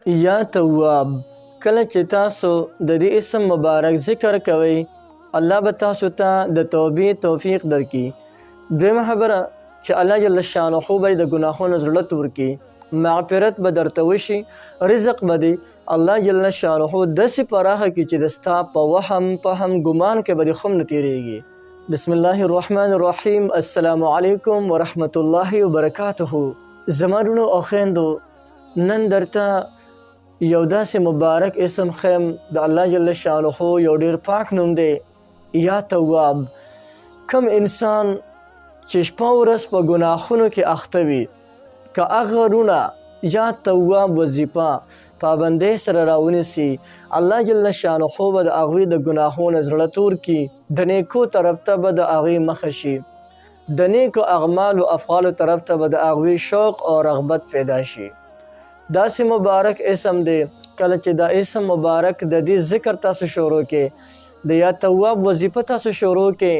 یا تواب. کله چې تاسو د دې اسم مبارک ذکر کوئ الله به تاسو ته د توبې توفیق درکړي. دویمه خبره چې الله جل شانه به د ګناهونو زړه ورکړي، مغفرت به درته وشي، رزق به دی الله جل شانه داسې پراخه کړي چې د ستا په وهم فهم ګمان کې به دې خم نه تېرېږي. بسم الله الرحمن الرحیم. السلام علیکم ورحمت الله وبرکاته. زما وروڼو او خویندو، نن درته یو داسې مبارک اسم خیم د الله جل شانه یو ډیر پاک نوم دی، یا تواب. کم انسان چې شپه ورځ په ګناهونو کې اخته وي، که هغه وروڼه یا تواب وظیفه پابندۍ سره راونیسي، الله جل شانه به د هغوی د ګناهونو زړه تور کړي، د نیکو طرف ته به د هغوی مخه شي، د نیکو اعمالو افعالو طرف ته به د هغوی شوق او رغبت پیدا شي. داسې مبارک اسم دی. کله چې دا اسم مبارک د دې ذکر تاسو شروع کې، د یا تواب وظیفه تاسو شروع کې،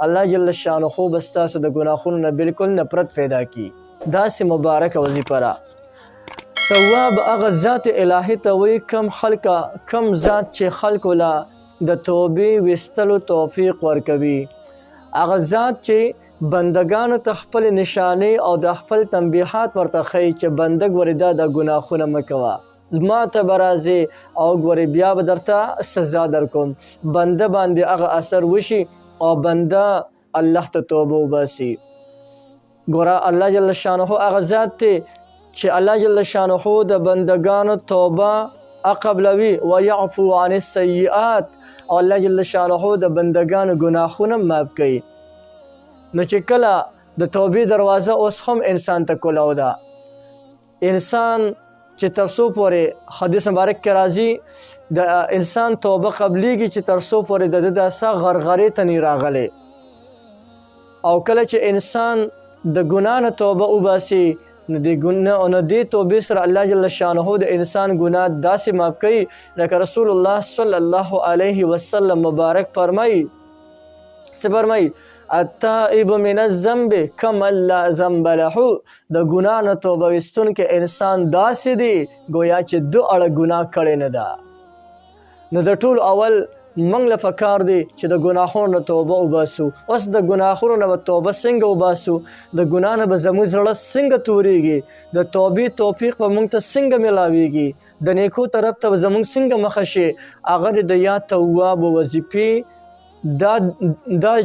الله جل شانه به ستاسو د ګناهونو نه بالکل نفرت پیدا کړي. داسې مبارکه وظیفه را. تواب هغه ذات الهي ته وایي کم ذات چې خلکو له د توبې ویستلو توفیق ورکوي، هغه ذات چې بندگانو ته خپل نشانې او د خپل تنبیحات ورته ښیي چې بنده ګورې دا د ګناهونه مه کوه، ما ته به راځې او ګورې بیا به درته سزا درکوم. بنده باندې هغه اثر وشي او بنده الله ته توبه وباسي. ګوره الله جل شانه هغه ذات دی چې الله جل شانه د بندگانو توبه قبلوي ويعفو عن السیئات، او الله جل شانه د بندگانو ګناهونه معاف کوي. نو چې کله د توبې دروازه اوس هم انسان ته کولاو ده، انسان چې تر څو پورې حدیث مبارک کې راځي د انسان توبه قبلیږي چې تر څو پورې د ده د سا غرغرې ته نه راغلی، او کله چې انسان د ګناه نه توبه وباسي نو دې توبې سره الله جل شانه د انسان ګناه داسې معاف کوي لکه رسول الله صلی الله علیه وسلم مبارک فرمایي څه فرمایي؟ التائب من الذنب کمن لا ذنب له. د ګناه نه توبه ویستونکی انسان داسې دی گویا چې دو اړه ګناه کړې نه ده. نو د ټول اول موږ له پکار دی چې د ګناهونو نه توبه وباسو. اوس د ګناهونو نه به توبه څنګه وباسو؟ د ګناه نه به زموږ زړه څنګه تورېږي؟ د توبې توفیق به موږ ته څنګه میلاویږي؟ د نیکو طرف ته به زموږ څنګه مخه شي؟ هغه د یا تواب وظیفې دا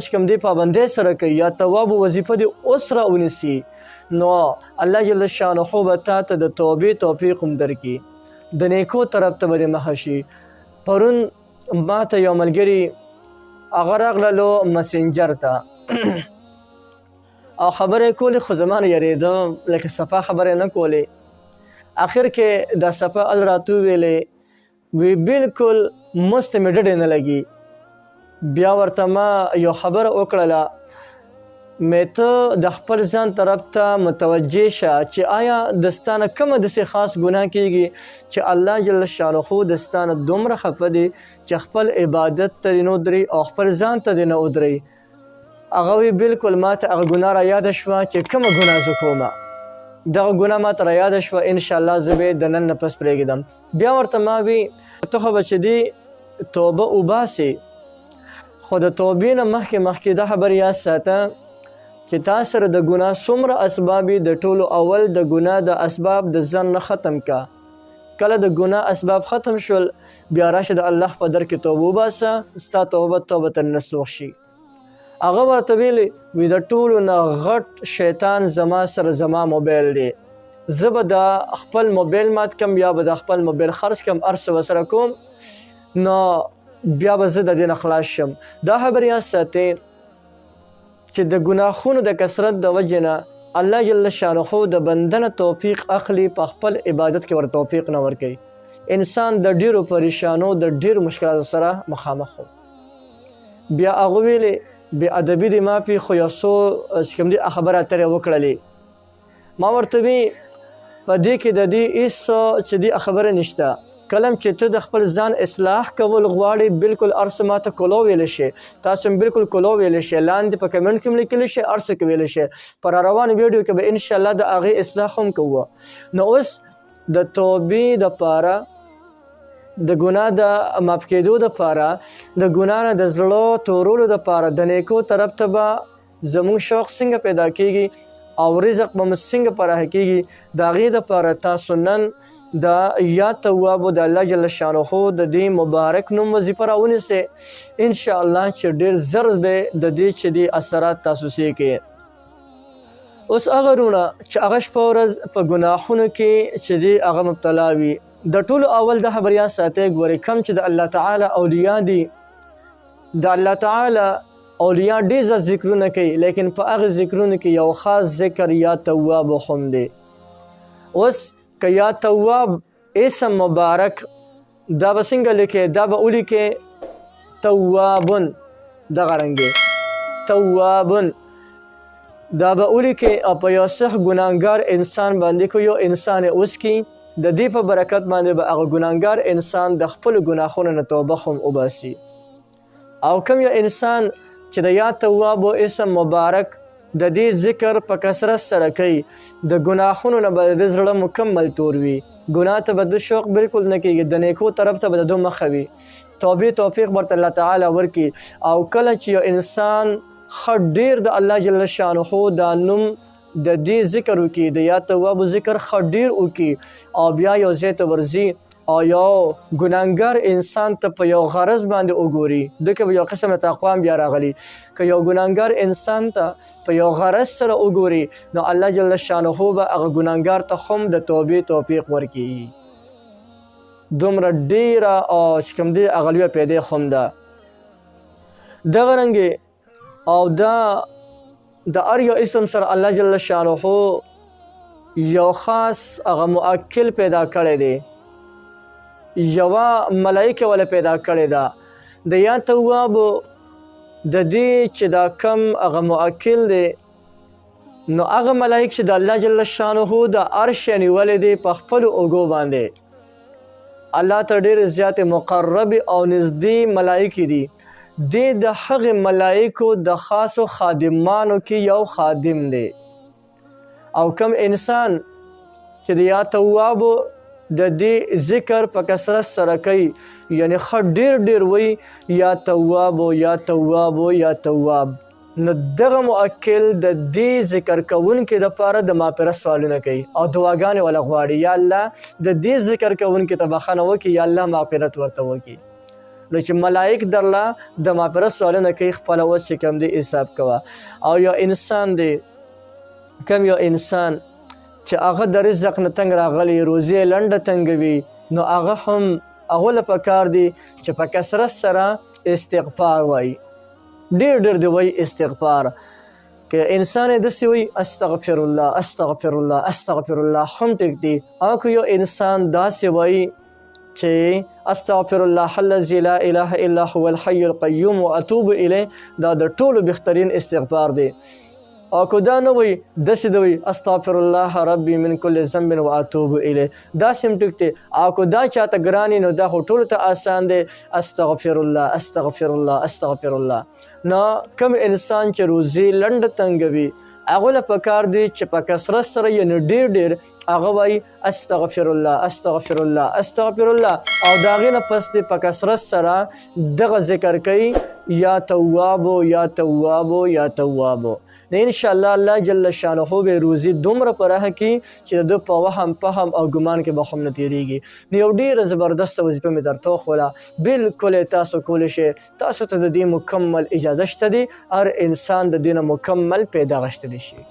چې کوم دی پابندۍ سره کوي، یا تواب وظیفه دی اوس راونیسي، نو الله جل شانه به تا ته د توبې توفیق هم درکړي، د نیکو طرف ته به دې مخه شي. پرون ما ته یو ملګري هغه راغللو مسنجر ته او خبرې کولې، خو زما نه یارېده لکه صفا خبرې نه کولې. اخر کې دا صفا ال راته وویلې، وی بالکل مست مې ډډې نه لګي. بیا ورته ما یو خبره وکړله، مې ته د خپل ځان طرف ته متوجه شه چې آیا دستانه کومه داسې خاص ګناه کیږي چې الله جل شانه دستانه دومره خفه دی چې خپل عبادت ته دې نه ودرې او خپل ځان ته دې نه ودرې؟ هغه وی بالکل ما ته هغه ګناه را یاده شوه چې کومه ګناه زه کومه، دغه ګناه ما ته را یاده شوه، انشاءالله زه به د نن نه پس پرېږدم. بیا ورته ما وی ته خو به چې دې توبه وباسې، خو د توبې نه مخکې دا خبر یاد ساته چې تا سره د ګناه څومره اسباب د ټولو اول د ګناه د اسباب د ځان نه ختم کا. کله د ګناه اسباب ختم شول بیا راشه د الله په در کې توبه وباسه، ستا توبه نصوح شي. هغه ورته ویلې وی د ټولو نه غټ شیطان زما سره زما موبایل دی، زه به د خپل موبایل مات کم یا به د خپل موبایل خرڅ کم، هر څه ورسره کوم، نو بیا به زه د دې نه خلاص شم. دا خبر یاد ساتئ چې د ګناهونو د کثرت د وجې نه الله جل شانه د بنده نه توفیق اخلي، په خپل عبادت کې ور توفیق نه ورکوي. انسان د ډیرو پریشانو د ډیرو مشکلاتو سره مخامخ و. بیا هغه ویلې بې ادبي دې معافي، خو یو څو چې کوم دي خبرې اترې وکړلې. ما ورته وی په دې کې د دې هېڅ چې دې خبره نشته. کلم چې ته د خپل ځان اصلاح کول غواړې بالکل هر څه ماته کولو ویلی شي، تاسو هم بالکل کولو ویلی شي، لاندې په کمنټ کې هم لیکلی شي، هر څه کې ویلی شي. پر روان ویډیو کې به انشاءالله د هغې اصلاح هم کوو. نو اوس د توبې دپاره د ګناه د معاف کېدو دپاره د ګناه نه د زړه تورولو دپاره د نیکو طرف ته به زموږ شوق څنګه پیدا کېږي او رزق به مو څنګه پراخه کېږي د هغې دپاره تاسو نن د یا توابو د الله جل شانه د دې مبارک نوم وظیفه راونیسئ انشاءالله چې ډېر زر به د دې چې دي اثرات تاسو کوي. اوس هغه وروڼه چې هغه شپه ورځ په ګناهونو کې چې دي هغه مبتلا وي د ټولو اول د خبریان ساتئ ګورئ کم چې د الله تعالی اولیاء دي د الله تعالی اولیاء ډېر زیات ذکرونه کوي لیکن په هغه ذکرونو کې یو خاص ذکر یا تواب هم دی. اوس که یا تواب اسم مبارک دا به څنګه لیکئ دا به ولیکئ توابن دغه رنګې توابن دا به ولیکئ او په یو صح ګناهګار انسان باندې کو یو انسان اوس کی د دې په برکت باندې به هغه ګناهګار انسان د خپلو ګناهونو نه توبه هم وباسي. او کوم یو انسان چې د یا توابو اسم مبارک د دې ذکر په کثرت سره کوي د ګناهونو نه به د زړه مکمل تور وي ګناه ته به د شوق بالکل نه کېږي د نیکو طرف ته به د ده مخه وي توبې توفیق ورته الله تعالی ورکړي. او کله چې یو انسان ښه ډېر د الله جل شانه دا نوم د دې ذکر وکړي د یا توابو ذکر ښه ډېر وکړي او بیا یو ځای ته ورځي او یو ګناهګار انسان ته په یو غرض باندې وګوري دکه به یو قسم د تقوا بیا راغلی که یو ګناهګار انسان ته په یو غرض سره وګوري نو الله جل شانه به هغه ګناهګار ته هم د توبې توفیق ورکړي. دومره ډېره او چې کوم دی هغه لویه پیدې هم ده دغه رنګې او دا د هر یو اسم سره الله جل شانه یو خاص هغه مؤکل پیدا کړی دی یوه ملایکه وله پیدا کړې ده د یا توابو د دې چې دا کم هغه مؤکل دی نو هغه ملایک چې د الله جل شانه د عرش نیولې دی په خپلو اوږو باندې الله ته ډېرې زیاتې مقرب او نږدې ملایکې دي دی د هغې ملایکو د خاصو خادمانو کې یو خادم دی. او کم انسان چې د یا توابو د دې ذکر په کثرت سره کوي یعنی ښه ډېر ډېر وایي یا توابو یا توابو یا تواب نو دغه مؤکل د دې ذکر کوونکي دپاره د مغفرت سوالونه کوي او دعاګانې وله غواړي یا الله د دې ذکر کوونکي ته بخښنه وکړي یا الله مغفرت ورته وکړي. نو چې ملائک درله د مغفرت سوالونه کوي خپله اوس چې کوم دی حساب کوه. او یو انسان دی کم یو انسان چې هغه د رزق نه تنګ راغلی روزي یې لنډه تنګوي نو هغه هم هغه له پکار دی چې په کثرت سره استغفار وایي ډېر ډېر دی وایي استغفار که انسان یې داسې وایي استغفر الله استغفر الله استغفر الله هم ټیک دی. او که یو انسان داسې وایي چې استغفر الله الذي لا اله الا هو الحي القيوم واتوب الیه دا د ټولو بهترین استغفار دی. او که دا نه وایي داسې د وایي استغفر الله ربي من كل ذنب واتوب الیه داسې هم ټیک دی. او که دا چاته ګران نو دا خو ټولو ته آسان دی استغفر الله استغفر الله استغفر الله. نو کوم انسان چې روزي لنډه تنګوي هغه له پکار دی چې په کثرت سره یعنې ډېر ډېر هغه وایي استغفر الله استغفر الله استغفر الله او د هغې نه پس دی په کثرت سره دغه ذکر کوي یا توابو یا توابو یا توابو. نو انشاءالله الله جل شانه به روزي دومره پراخه کړي چې د ده په وهم فهم او ګمان کې به هم نه تېرېږي. نو یو ډېره زبردسته وظیفه مې درته وښوله بلکل یې تاسو کولی شئ تاسو ته د دې مکمل اجازه شته دی هر انسان د دې نه مکمل پیدا غشتلی شي.